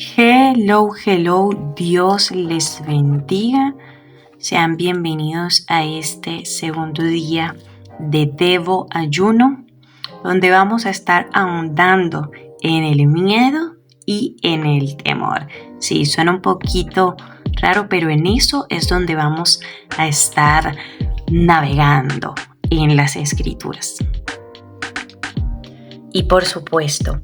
Hello, hello, Dios les bendiga. Sean bienvenidos a este segundo día de Devo Ayuno, donde vamos a estar ahondando en el miedo y en el temor. Sí, suena un poquito raro, pero en eso es donde vamos a estar navegando en las escrituras. Y por supuesto,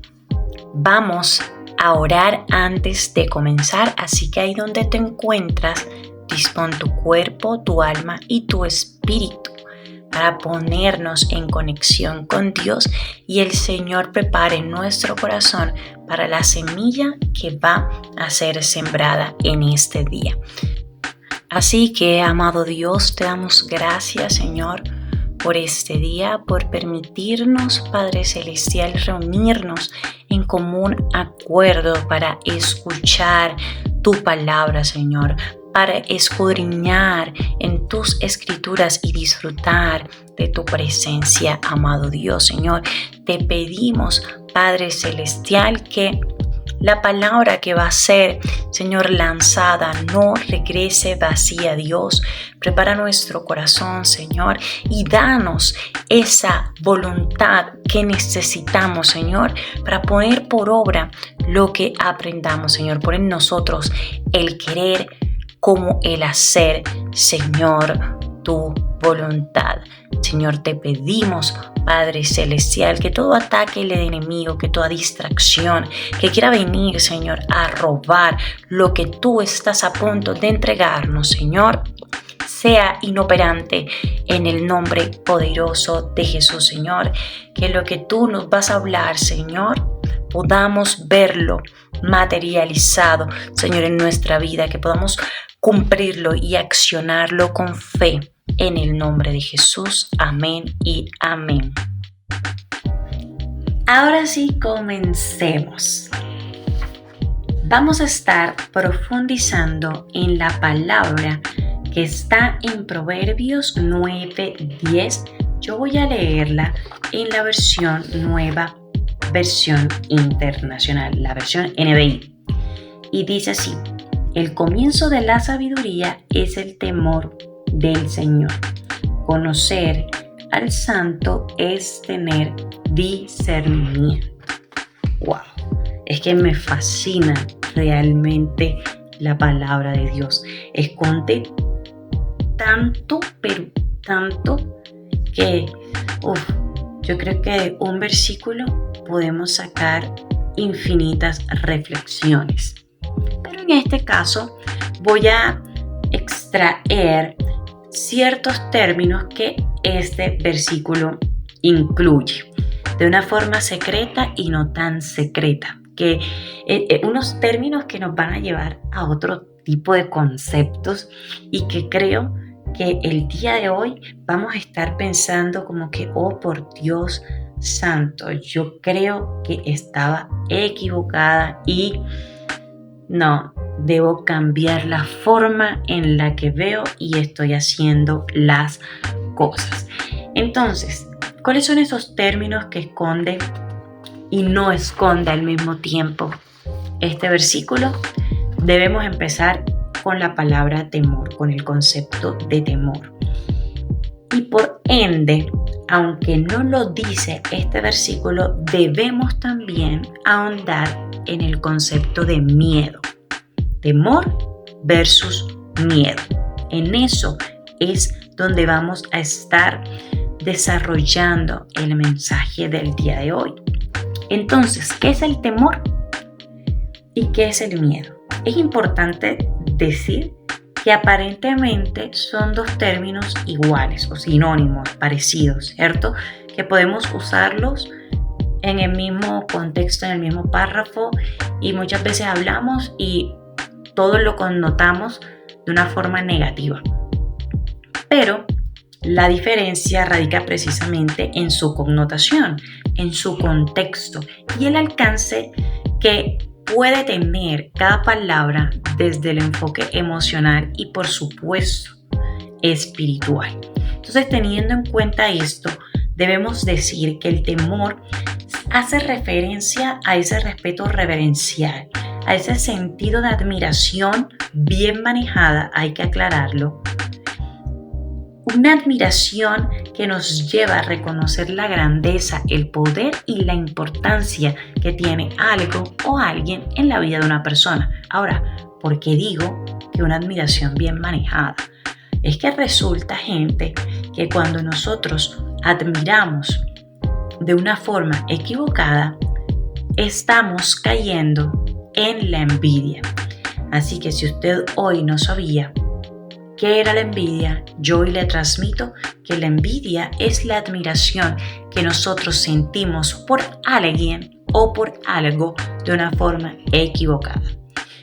vamos a orar antes de comenzar, así que ahí donde te encuentras, dispón tu cuerpo, tu alma y tu espíritu para ponernos en conexión con Dios y el Señor prepare nuestro corazón para la semilla que va a ser sembrada en este día. Así que, amado Dios, te damos gracias, Señor, por este día, por permitirnos, Padre Celestial, reunirnos en común acuerdo para escuchar tu palabra, Señor, para escudriñar en tus escrituras y disfrutar de tu presencia, amado Dios, Señor. Te pedimos, Padre Celestial, que la palabra que va a ser, Señor, lanzada no regrese vacía, Dios. Prepara nuestro corazón, Señor, y danos esa voluntad que necesitamos, Señor, para poner por obra lo que aprendamos, Señor. Pon en nosotros el querer como el hacer, Señor, tu voluntad. Señor, te pedimos, Padre Celestial, que todo ataque del enemigo, que toda distracción que quiera venir, Señor, a robar lo que tú estás a punto de entregarnos, Señor, sea inoperante en el nombre poderoso de Jesús, Señor. Que lo que tú nos vas a hablar, Señor, podamos verlo materializado, Señor, en nuestra vida, que podamos cumplirlo y accionarlo con fe. En el nombre de Jesús, amén y amén. Ahora sí, comencemos. Vamos a estar profundizando en la palabra que está en Proverbios 9:10. Yo voy a leerla en la versión nueva, versión internacional, la versión NBI. Y dice así: el comienzo de la sabiduría es el temor del Señor. Conocer al santo es tener discernimiento. ¡Wow! Es que me fascina realmente la palabra de Dios. Esconde tanto, pero tanto que yo creo que de un versículo podemos sacar infinitas reflexiones. Pero en este caso voy a extraer ciertos términos que este versículo incluye de una forma secreta y no tan secreta, que unos términos que nos van a llevar a otro tipo de conceptos y que creo que el día de hoy vamos a estar pensando como que, oh, por Dios santo, yo creo que estaba equivocada y no, debo cambiar la forma en la que veo y estoy haciendo las cosas. Entonces, ¿cuáles son esos términos que esconde y no esconde al mismo tiempo este versículo? Debemos empezar con la palabra temor, con el concepto de temor. Y por ende, aunque no lo dice este versículo, debemos también ahondar en el concepto de miedo. Temor versus miedo. En eso es donde vamos a estar desarrollando el mensaje del día de hoy. Entonces, ¿qué es el temor y qué es el miedo? Es importante decir que aparentemente son dos términos iguales o sinónimos, parecidos, ¿cierto? Que podemos usarlos en el mismo contexto, en el mismo párrafo, y muchas veces hablamos y todo lo connotamos de una forma negativa. Pero la diferencia radica precisamente en su connotación, en su contexto y el alcance que puede tener cada palabra desde el enfoque emocional y, por supuesto, espiritual. Entonces, teniendo en cuenta esto, debemos decir que el temor hace referencia a ese respeto reverencial, a ese sentido de admiración bien manejada, hay que aclararlo. Una admiración que nos lleva a reconocer la grandeza, el poder y la importancia que tiene algo o alguien en la vida de una persona. Ahora, ¿por qué digo que una admiración bien manejada? Es que resulta, gente, que cuando nosotros admiramos de una forma equivocada, estamos cayendo en la envidia. Así que si usted hoy no sabía ¿qué era la envidia? Yo hoy le transmito que la envidia es la admiración que nosotros sentimos por alguien o por algo de una forma equivocada.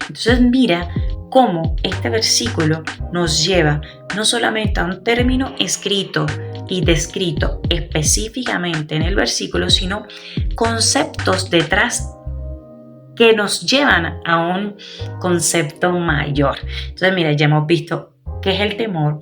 Entonces mira cómo este versículo nos lleva no solamente a un término escrito y descrito específicamente en el versículo, sino conceptos detrás que nos llevan a un concepto mayor. Entonces mira, ya hemos visto qué es el temor,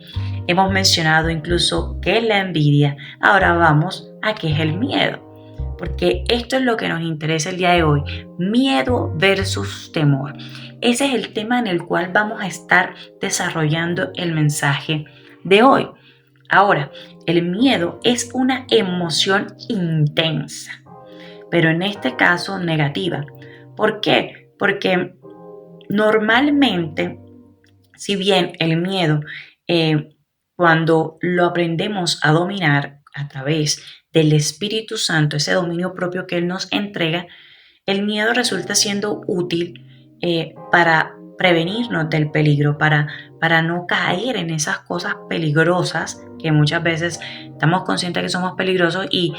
hemos mencionado incluso qué es la envidia, ahora vamos a qué es el miedo, porque esto es lo que nos interesa el día de hoy, miedo versus temor. Ese es el tema en el cual vamos a estar desarrollando el mensaje de hoy. Ahora, el miedo es una emoción intensa, pero en este caso negativa. ¿Por qué? Porque normalmente, si bien el miedo, cuando lo aprendemos a dominar a través del Espíritu Santo, ese dominio propio que Él nos entrega, el miedo resulta siendo útil para prevenirnos del peligro, para no caer en esas cosas peligrosas que muchas veces estamos conscientes que somos peligrosos y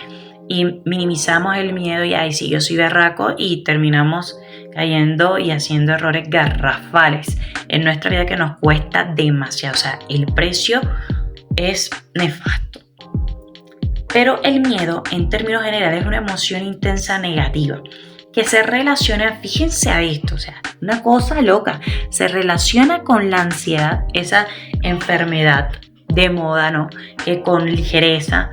minimizamos el miedo y ay, sí, yo soy berraco y terminamos cayendo y haciendo errores garrafales en nuestra vida que nos cuesta demasiado. O sea, el precio es nefasto. Pero el miedo, en términos generales, es una emoción intensa negativa que se relaciona, fíjense a esto, o sea, una cosa loca, se relaciona con la ansiedad, esa enfermedad de moda, ¿no? Que con ligereza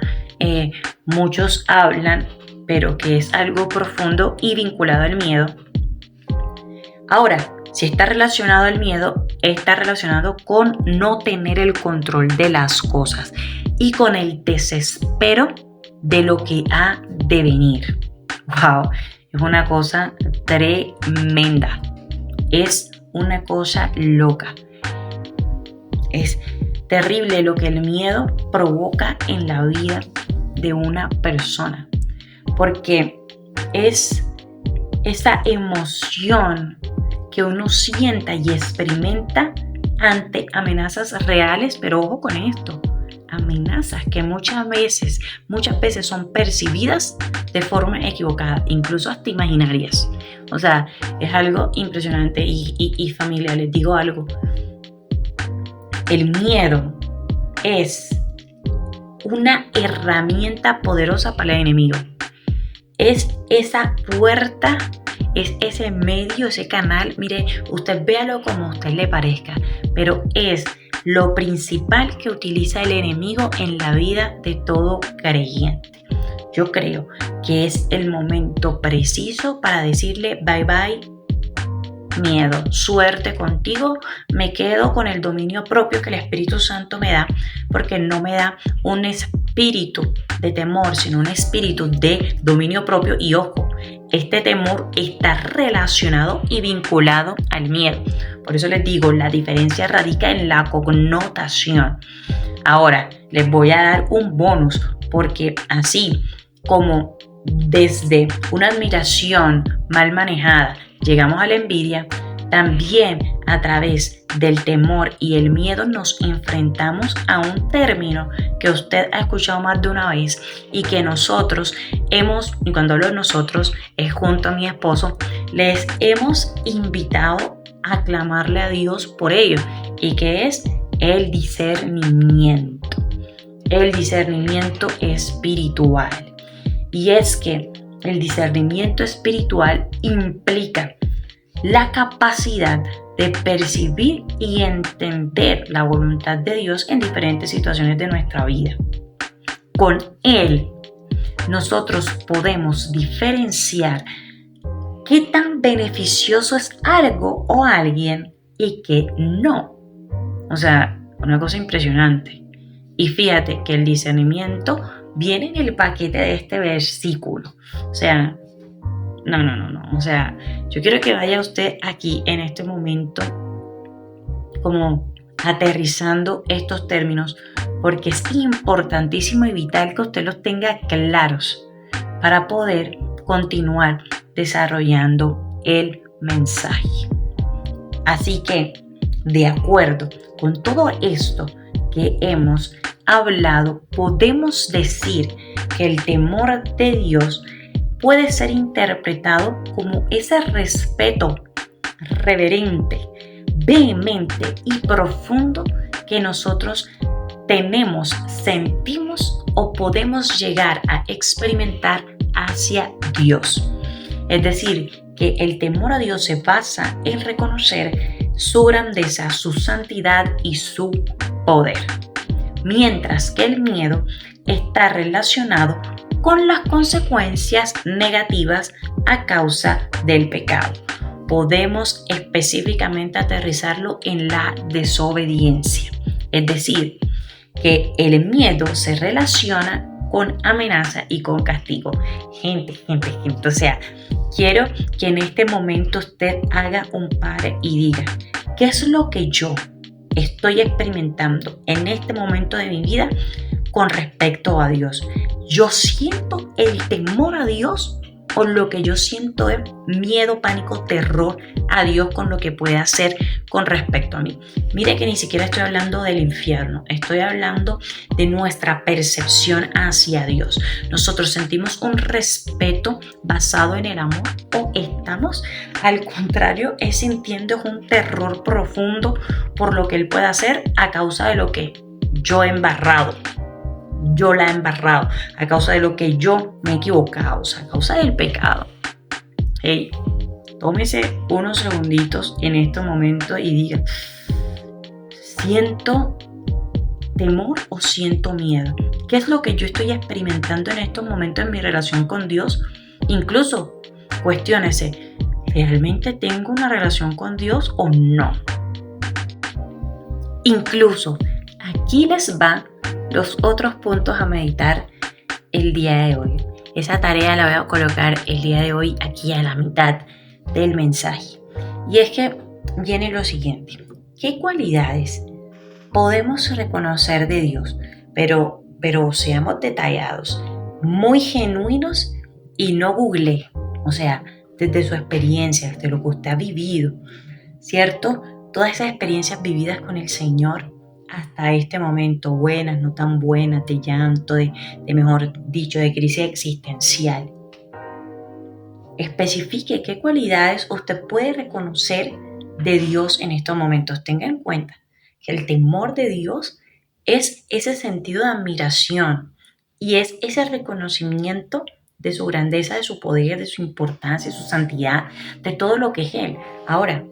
muchos hablan, pero que es algo profundo y vinculado al miedo. Ahora, si está relacionado al miedo, está relacionado con no tener el control de las cosas y con el desespero de lo que ha de venir. ¡Wow! Es una cosa tremenda. Es una cosa loca. Es terrible lo que el miedo provoca en la vida de una persona. Porque es esa emoción que uno sienta y experimenta ante amenazas reales, pero ojo con esto, amenazas que muchas veces son percibidas de forma equivocada, incluso hasta imaginarias. O sea, es algo impresionante y familia, les digo algo. El miedo es una herramienta poderosa para el enemigo. Es esa puerta, es ese medio, ese canal, mire, usted véalo como a usted le parezca, pero es lo principal que utiliza el enemigo en la vida de todo creyente. Yo creo que es el momento preciso para decirle bye bye miedo, suerte contigo, me quedo con el dominio propio que el Espíritu Santo me da, porque no me da un espíritu de temor, sino un espíritu de dominio propio. Y ojo, este temor está relacionado y vinculado al miedo. Por eso les digo, la diferencia radica en la connotación. Ahora, les voy a dar un bonus, porque así como desde una admiración mal manejada llegamos a la envidia, también a través del temor y el miedo nos enfrentamos a un término que usted ha escuchado más de una vez y que nosotros y cuando hablo de nosotros es junto a mi esposo, les hemos invitado a clamarle a Dios por ello, y que es el discernimiento espiritual. Y es que el discernimiento espiritual implica la capacidad de percibir y entender la voluntad de Dios en diferentes situaciones de nuestra vida. Con él, nosotros podemos diferenciar qué tan beneficioso es algo o alguien y qué no. O sea, una cosa impresionante. Y fíjate que el discernimiento viene en el paquete de este versículo. O sea, no. O sea, yo quiero que vaya usted aquí en este momento como aterrizando estos términos, porque es importantísimo y vital que usted los tenga claros para poder continuar desarrollando el mensaje. Así que, de acuerdo con todo esto que hemos hablado, podemos decir que el temor de Dios puede ser interpretado como ese respeto reverente, vehemente y profundo que nosotros tenemos, sentimos o podemos llegar a experimentar hacia Dios. Es decir, que el temor a Dios se basa en reconocer su grandeza, su santidad y su poder, mientras que el miedo está relacionado con las consecuencias negativas a causa del pecado. Podemos específicamente aterrizarlo en la desobediencia, es decir, que el miedo se relaciona con amenaza y con castigo. Gente, o sea, quiero que en este momento usted haga un pare y diga, ¿qué es lo que yo estoy experimentando en este momento de mi vida con respecto a Dios? ¿Yo siento el temor a Dios o lo que yo siento es miedo, pánico, terror a Dios con lo que puede hacer con respecto a mí? Mire que ni siquiera estoy hablando del infierno, estoy hablando de nuestra percepción hacia Dios. Nosotros sentimos un respeto basado en el amor o estamos, al contrario, sintiendo un terror profundo por lo que Él puede hacer a causa de lo que yo he embarrado. Yo la he embarrado a causa de lo que yo me he equivocado, o sea, a causa del pecado. Hey, tómese unos segunditos en este momento y diga, ¿siento temor o siento miedo? ¿Qué es lo que yo estoy experimentando en estos momentos en mi relación con Dios? Incluso, cuestiónese, ¿realmente tengo una relación con Dios o no? Incluso, aquí les va los otros puntos a meditar el día de hoy. Esa tarea la voy a colocar el día de hoy aquí a la mitad del mensaje. Y es que viene lo siguiente. ¿Qué cualidades podemos reconocer de Dios? Pero seamos detallados, muy genuinos y no google. O sea, desde su experiencia, desde lo que usted ha vivido, ¿cierto? Todas esas experiencias vividas con el Señor hasta este momento, buenas, no tan buenas, de llanto, de mejor dicho, de crisis existencial. Especifique qué cualidades usted puede reconocer de Dios en estos momentos. Tenga en cuenta que el temor de Dios es ese sentido de admiración y es ese reconocimiento de su grandeza, de su poder, de su importancia, de su santidad, de todo lo que es Él. Ahora,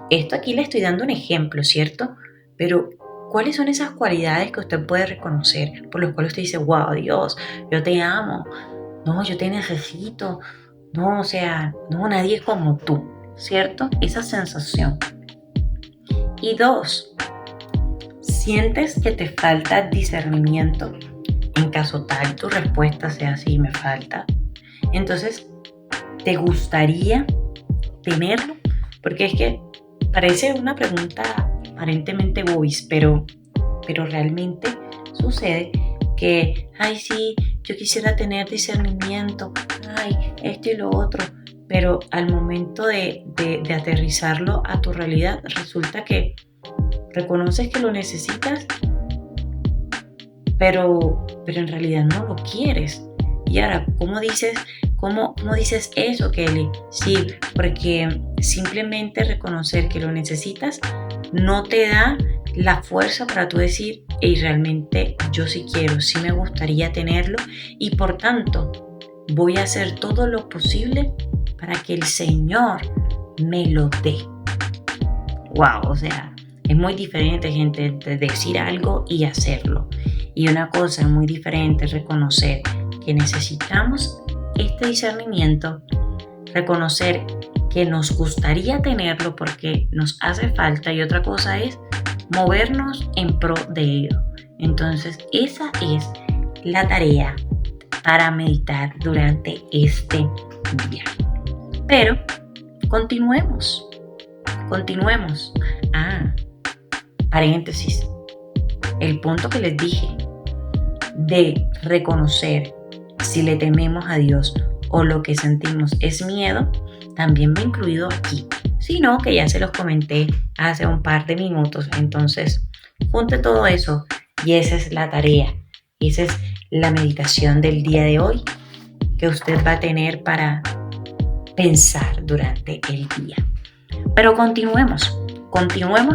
esto aquí le estoy dando un ejemplo, ¿cierto? Pero ¿cuáles son esas cualidades que usted puede reconocer por las cuales usted dice, wow, Dios, yo te amo, no, yo te necesito, no, o sea, no, nadie es como tú, ¿cierto? Esa sensación. Y 2, ¿sientes que te falta discernimiento? En caso tal tu respuesta sea así, me falta. Entonces, ¿te gustaría tenerlo? Porque es que parece una pregunta aparentemente bobis, pero realmente sucede que, ay sí, yo quisiera tener discernimiento, ay, esto y lo otro, pero al momento de aterrizarlo a tu realidad, resulta que reconoces que lo necesitas, pero en realidad no lo quieres. Y ahora, ¿cómo dices eso, Kelly? Sí, porque simplemente reconocer que lo necesitas no te da la fuerza para tú decir, y realmente yo sí quiero, sí me gustaría tenerlo y por tanto voy a hacer todo lo posible para que el Señor me lo dé. Wow, o sea, es muy diferente, gente, de decir algo y hacerlo. Y una cosa muy diferente es reconocer que necesitamos este discernimiento, reconocer que nos gustaría tenerlo porque nos hace falta, y otra cosa es movernos en pro de ello. Entonces, esa es la tarea para meditar durante este día. Pero continuemos. Paréntesis. El punto que les dije de reconocer si le tememos a Dios o lo que sentimos es miedo, también va incluido aquí. Sino que ya se los comenté hace un par de minutos. Entonces, junte todo eso y esa es la tarea. Esa es la meditación del día de hoy que usted va a tener para pensar durante el día. Pero continuemos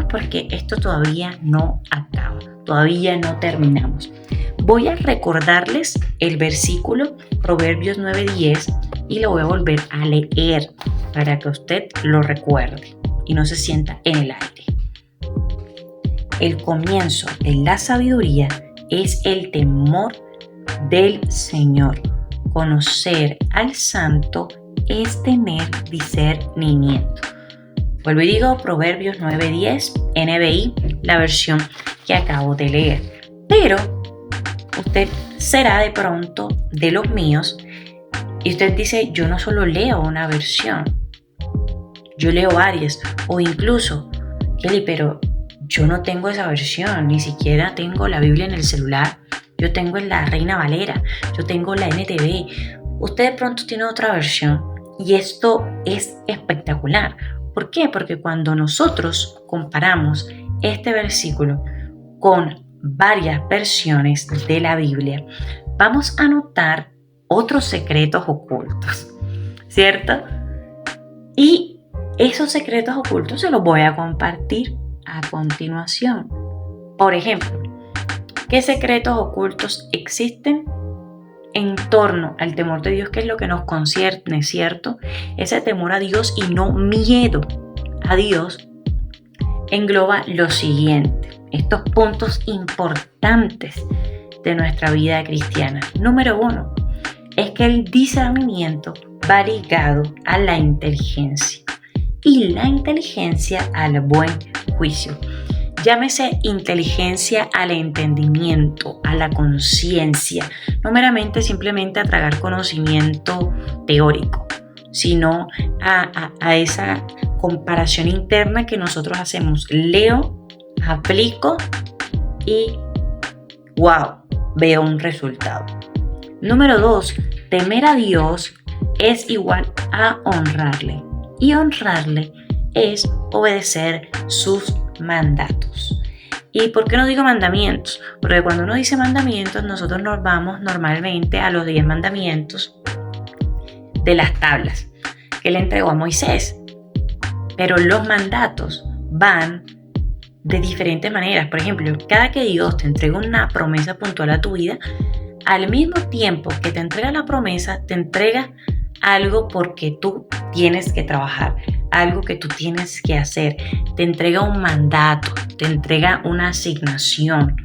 porque esto todavía no acaba, todavía no terminamos. Voy a recordarles el versículo Proverbios 9:10 y lo voy a volver a leer para que usted lo recuerde y no se sienta en el aire. El comienzo de la sabiduría es el temor del Señor. Conocer al Santo es tener discernimiento. Vuelvo y digo Proverbios 9:10, NBI, la versión que acabo de leer. Pero usted será de pronto de los míos y usted dice, yo no solo leo una versión, yo leo varias. O incluso, Kelly, pero yo no tengo esa versión, ni siquiera tengo la Biblia en el celular. Yo tengo en la Reina Valera, yo tengo la NTV. Usted de pronto tiene otra versión y esto es espectacular. ¿Por qué? Porque cuando nosotros comparamos este versículo con varias versiones de la Biblia, vamos a notar otros secretos ocultos, ¿cierto? Y esos secretos ocultos se los voy a compartir a continuación. Por ejemplo, ¿qué secretos ocultos existen en torno al temor de Dios? ¿Qué es lo que nos concierne, cierto? Ese temor a Dios y no miedo a Dios engloba lo siguiente, estos puntos importantes de nuestra vida cristiana. Número 1, es que el discernimiento va ligado a la inteligencia y la inteligencia al buen juicio. Llámese inteligencia al entendimiento, a la conciencia, no meramente simplemente a tragar conocimiento teórico, sino a esa comparación interna que nosotros hacemos. Leo, aplico y ¡wow! Veo un resultado. Número 2, temer a Dios es igual a honrarle. Y honrarle es obedecer sus mandatos. ¿Y por qué no digo mandamientos? Porque cuando uno dice mandamientos, nosotros nos vamos normalmente a los 10 mandamientos de las tablas que le entregó a Moisés. Pero los mandatos van de diferentes maneras. Por ejemplo, cada que Dios te entrega una promesa puntual a tu vida, al mismo tiempo que te entrega la promesa, te entrega algo porque tú tienes que trabajar, algo que tú tienes que hacer. Te entrega un mandato, te entrega una asignación.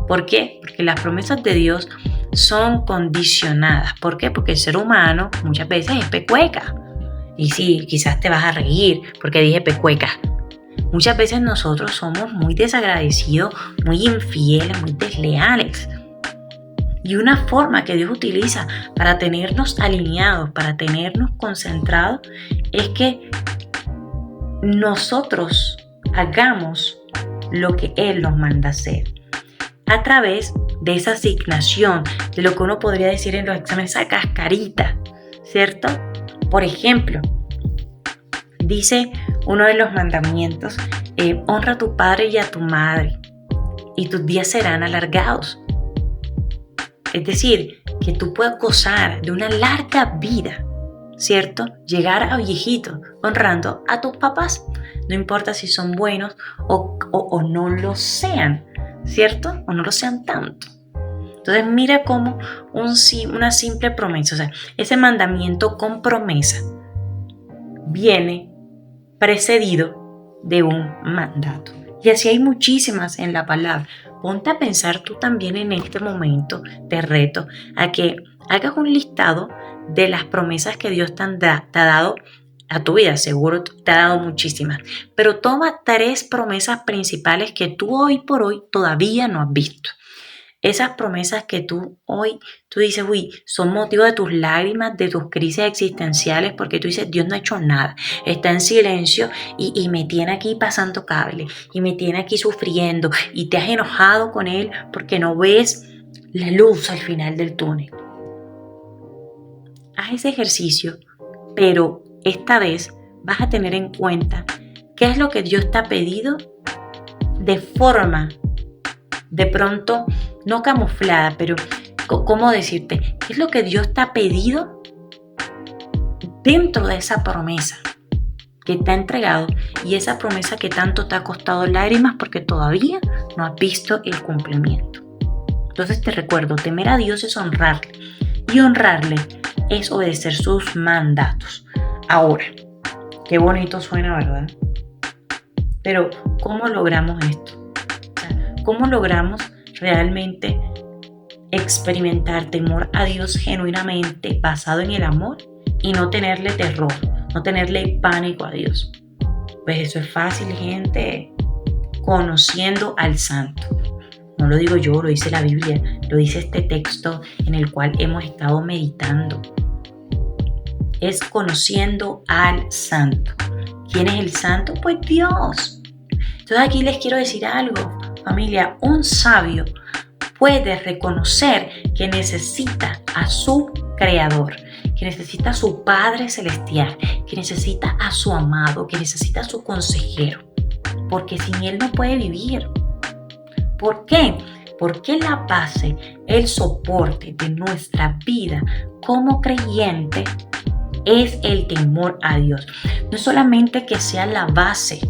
¿Por qué? Porque las promesas de Dios son condicionadas. ¿Por qué? Porque el ser humano muchas veces es pecueca. Y sí, quizás te vas a reír porque dije pecueca. Muchas veces nosotros somos muy desagradecidos, muy infieles, muy desleales. Y una forma que Dios utiliza para tenernos alineados, para tenernos concentrados, es que nosotros hagamos lo que Él nos manda hacer. A través de esa asignación, de lo que uno podría decir en los exámenes, esa cascarita, ¿cierto? Por ejemplo, dice uno de los mandamientos, honra a tu padre y a tu madre, y tus días serán alargados. Es decir, que tú puedas gozar de una larga vida, ¿cierto? Llegar a viejito honrando a tus papás, no importa si son buenos o no lo sean, ¿cierto? O no lo sean tanto. Entonces mira cómo una simple promesa, o sea, ese mandamiento con promesa viene precedido de un mandato. Y así hay muchísimas en la palabra. Ponte a pensar tú también en este momento, te reto a que hagas un listado de las promesas que Dios te ha dado a tu vida. Seguro te ha dado muchísimas, pero toma 3 promesas principales que tú hoy por hoy todavía no has visto. Esas promesas que tú dices, son motivo de tus lágrimas, de tus crisis existenciales, porque tú dices, Dios no ha hecho nada, está en silencio y me tiene aquí pasando cable, y me tiene aquí sufriendo, y te has enojado con Él porque no ves la luz al final del túnel. Haz ese ejercicio, pero esta vez vas a tener en cuenta qué es lo que Dios te ha pedido de forma, de pronto, no camuflada, pero ¿cómo decirte? ¿Qué es lo que Dios te ha pedido dentro de esa promesa que te ha entregado y esa promesa que tanto te ha costado lágrimas porque todavía no has visto el cumplimiento? Entonces te recuerdo, temer a Dios es honrarle, y honrarle es obedecer sus mandatos. Ahora, qué bonito suena, ¿verdad? Pero ¿cómo logramos esto? ¿Cómo logramos realmente experimentar temor a Dios genuinamente basado en el amor y no tenerle terror, no tenerle pánico a Dios? Pues eso es fácil, gente, conociendo al Santo. No lo digo yo, lo dice la Biblia, lo dice este texto en el cual hemos estado meditando. Es conociendo al Santo. ¿Quién es el Santo? Pues Dios. Entonces aquí les quiero decir algo, familia. Un sabio puede reconocer que necesita a su Creador, que necesita a su Padre Celestial, que necesita a su amado, que necesita a su consejero, porque sin Él no puede vivir. ¿Por qué? Porque la base, el soporte de nuestra vida como creyente es el temor a Dios. No solamente que sea la base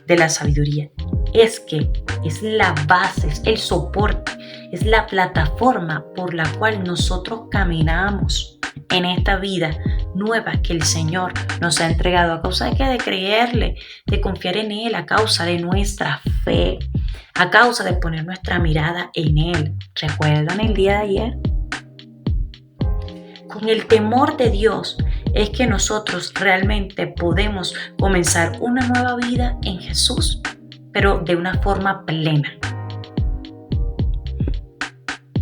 de la sabiduría, es que es la base, es el soporte, es la plataforma por la cual nosotros caminamos en esta vida nueva que el Señor nos ha entregado. ¿A causa de qué? De creerle, de confiar en Él, a causa de nuestra fe, a causa de poner nuestra mirada en Él. ¿Recuerdan el día de ayer? Con el temor de Dios es que nosotros realmente podemos comenzar una nueva vida en Jesús, pero de una forma plena.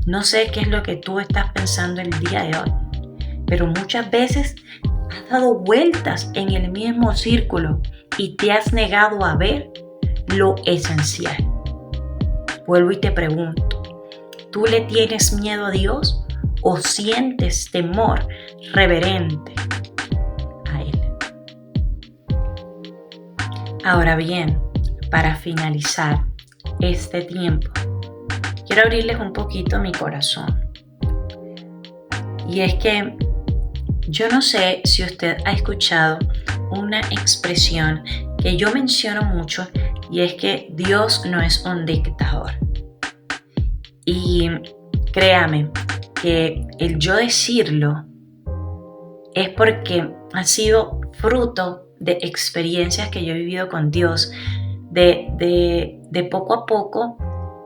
No sé qué es lo que tú estás pensando el día de hoy, pero muchas veces has dado vueltas en el mismo círculo y te has negado a ver lo esencial. Vuelvo y te pregunto, ¿tú le tienes miedo a Dios o sientes temor reverente a Él? Ahora bien, para finalizar este tiempo, quiero abrirles un poquito mi corazón. Y es que yo no sé si usted ha escuchado una expresión que yo menciono mucho, y es que Dios no es un dictador. Y créame que el yo decirlo es porque ha sido fruto de experiencias que yo he vivido con Dios, de poco a poco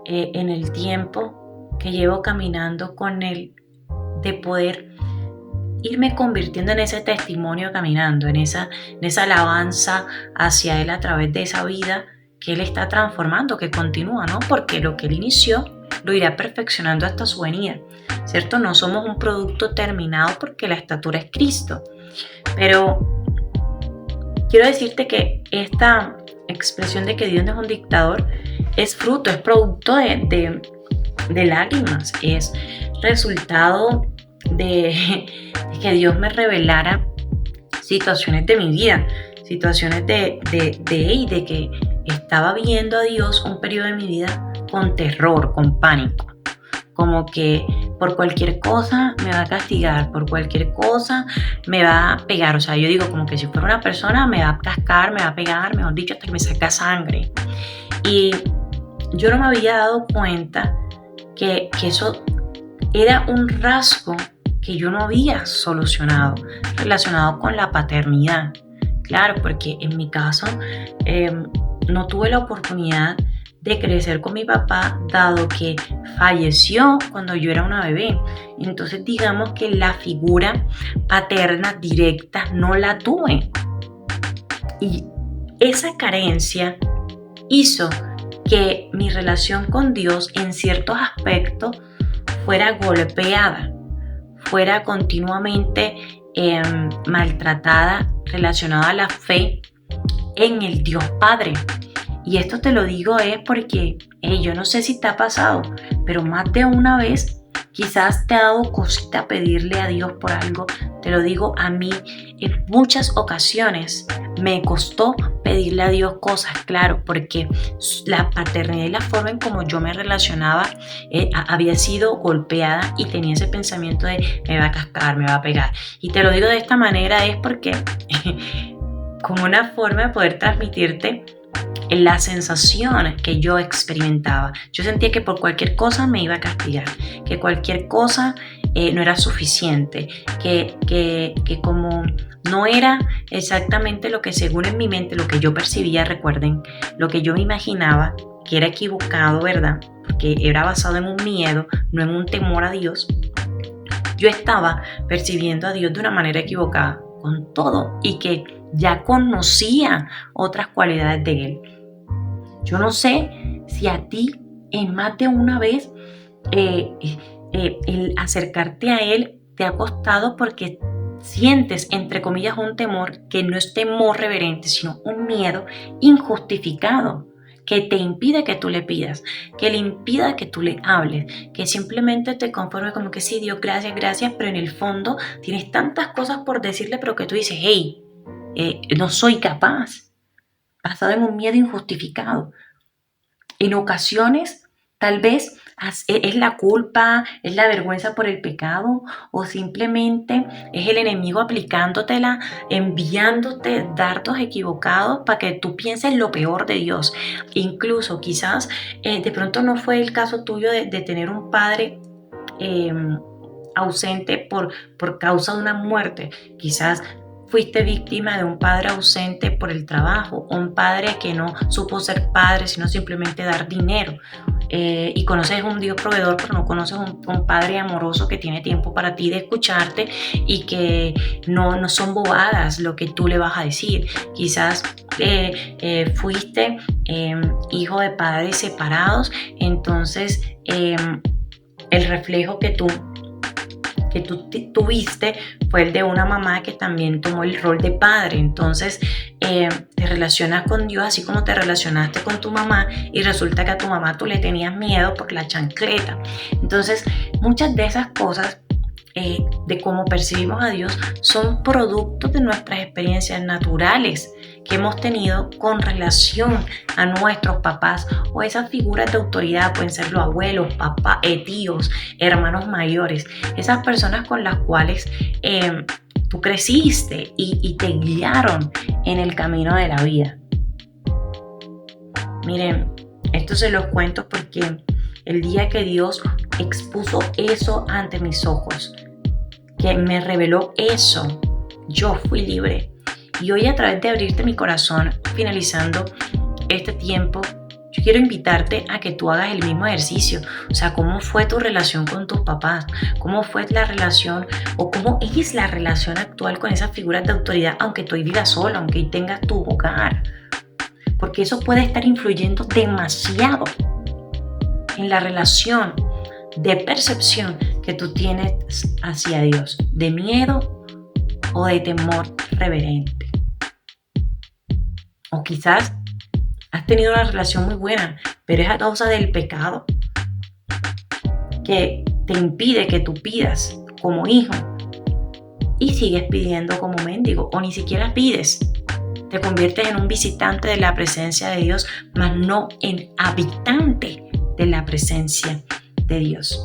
en el tiempo que llevo caminando con Él, de poder irme convirtiendo en ese testimonio caminando, en esa alabanza hacia Él a través de esa vida que Él está transformando, que continúa, ¿no? Porque lo que Él inició lo irá perfeccionando hasta su venida, ¿cierto? No somos un producto terminado porque la estatura es Cristo. Pero quiero decirte que esta expresión de que Dios no es un dictador es fruto, es producto de lágrimas, es resultado de que Dios me revelara situaciones de mi vida, situaciones de que estaba viendo a Dios un periodo de mi vida con terror, con pánico, como que por cualquier cosa me va a castigar, por cualquier cosa me va a pegar. O sea, yo digo como que si fuera una persona me va a cascar, me va a pegar, mejor dicho, hasta que me saca sangre. Y yo no me había dado cuenta que eso era un rasgo que yo no había solucionado, relacionado con la paternidad. Claro, porque en mi caso no tuve la oportunidad de crecer con mi papá, dado que falleció cuando yo era una bebé. Entonces digamos que la figura paterna directa no la tuve. Y esa carencia hizo que mi relación con Dios en ciertos aspectos fuera golpeada, fuera continuamente maltratada, relacionada a la fe en el Dios Padre. Y esto te lo digo es porque yo no sé si te ha pasado, pero más de una vez quizás te ha dado cosita pedirle a Dios por algo. Te lo digo, a mí en muchas ocasiones me costó pedirle a Dios cosas, claro, porque la paternidad y la forma en como yo me relacionaba había sido golpeada y tenía ese pensamiento de me va a cascar, me va a pegar. Y te lo digo de esta manera es porque como una forma de poder transmitirte la sensación que yo experimentaba. Yo sentía que por cualquier cosa me iba a castigar, que cualquier cosa no era suficiente, que como no era exactamente lo que según en mi mente, lo que yo percibía, recuerden, lo que yo me imaginaba, que era equivocado, ¿verdad? Porque era basado en un miedo, no en un temor a Dios. Yo estaba percibiendo a Dios de una manera equivocada con todo y que ya conocía otras cualidades de Él. Yo no sé si a ti en más de una vez el acercarte a Él te ha costado porque sientes, entre comillas, un temor que no es temor reverente, sino un miedo injustificado que te impide que tú le pidas, que le impida que tú le hables, que simplemente te conformes como que sí, Dios, gracias, gracias, pero en el fondo tienes tantas cosas por decirle, pero que tú dices, hey, no soy capaz, basado en un miedo injustificado. En ocasiones, tal vez es la culpa, es la vergüenza por el pecado o simplemente es el enemigo aplicándotela, enviándote dardos equivocados para que tú pienses lo peor de Dios. Incluso quizás de pronto no fue el caso tuyo de tener un padre ausente por causa de una muerte. Quizás fuiste víctima de un padre ausente por el trabajo, un padre que no supo ser padre, sino simplemente dar dinero. Y conoces un Dios proveedor, pero no conoces un padre amoroso que tiene tiempo para ti de escucharte y que no son bobadas lo que tú le vas a decir. Quizás fuiste hijo de padres separados, entonces el reflejo que tú tuviste fue el de una mamá que también tomó el rol de padre. Entonces te relacionas con Dios así como te relacionaste con tu mamá y resulta que a tu mamá tú le tenías miedo por la chancleta. Entonces muchas de esas cosas de cómo percibimos a Dios son productos de nuestras experiencias naturales que hemos tenido con relación a nuestros papás o esas figuras de autoridad, pueden ser los abuelos, papás, tíos, hermanos mayores, esas personas con las cuales tú creciste y te guiaron en el camino de la vida. Miren, esto se los cuento porque el día que Dios expuso eso ante mis ojos, que me reveló eso, yo fui libre. Y hoy, a través de abrirte mi corazón, finalizando este tiempo, yo quiero invitarte a que tú hagas el mismo ejercicio. O sea, ¿cómo fue tu relación con tus papás? ¿Cómo fue la relación o cómo es la relación actual con esas figuras de autoridad, aunque tú vivas sola, aunque tengas tu hogar? Porque eso puede estar influyendo demasiado en la relación de percepción que tú tienes hacia Dios, de miedo o de temor reverente. O quizás has tenido una relación muy buena, pero es a causa del pecado que te impide que tú pidas como hijo y sigues pidiendo como mendigo o ni siquiera pides. Te conviertes en un visitante de la presencia de Dios, mas no en habitante de la presencia de Dios.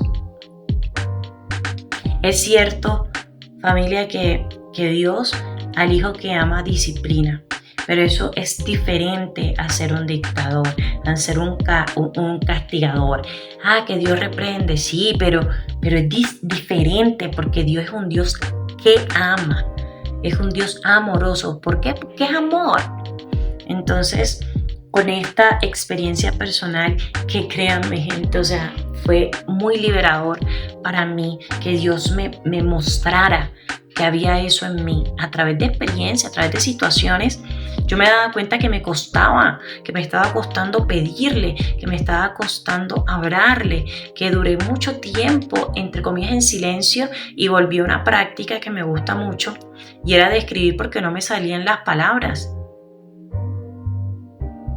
Es cierto, familia, que Dios al hijo que ama disciplina, pero eso es diferente a ser un dictador, a ser un castigador. Que Dios reprende, sí, pero es diferente porque Dios es un Dios que ama, es un Dios amoroso. ¿Por qué? Porque es amor. Entonces, con esta experiencia personal que créanme gente, o sea, fue muy liberador para mí que Dios me mostrara que había eso en mí a través de experiencias, a través de situaciones. Yo me daba cuenta que me costaba, que me estaba costando pedirle, que me estaba costando hablarle, que duré mucho tiempo, entre comillas, en silencio y volví a una práctica que me gusta mucho y era de escribir porque no me salían las palabras.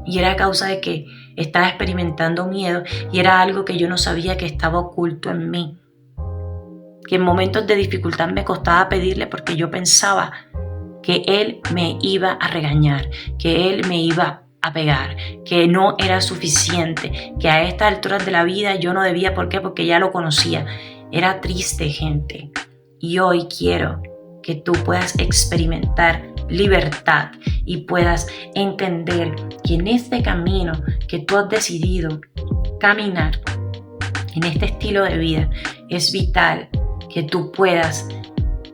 Y era a causa de que estaba experimentando miedo y era algo que yo no sabía que estaba oculto en mí. Que en momentos de dificultad me costaba pedirle porque yo pensaba que Él me iba a regañar, que Él me iba a pegar, que no era suficiente, que a estas alturas de la vida yo no debía. ¿Por qué? Porque ya lo conocía. Era triste, gente. Y hoy quiero que tú puedas experimentar libertad y puedas entender que en este camino que tú has decidido caminar, en este estilo de vida, es vital que tú puedas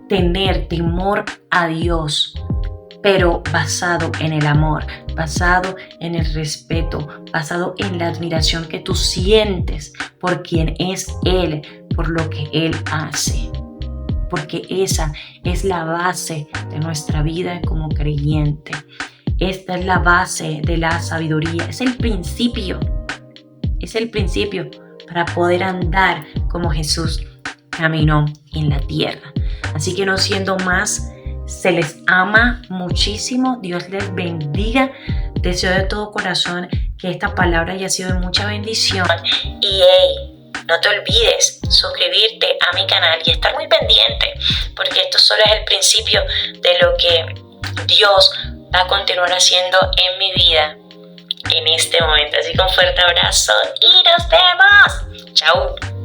tener temor a Dios, pero basado en el amor, basado en el respeto, basado en la admiración que tú sientes por quien es Él, por lo que Él hace. Porque esa es la base de nuestra vida como creyente. Esta es la base de la sabiduría, es el principio para poder andar como Jesús caminó en la tierra. Así que no siendo más, se les ama muchísimo, Dios les bendiga. Deseo de todo corazón que esta palabra haya sido de mucha bendición. Y no te olvides suscribirte a mi canal y estar muy pendiente, porque esto solo es el principio de lo que Dios va a continuar haciendo en mi vida en este momento. Así que un fuerte abrazo y nos vemos. Chao.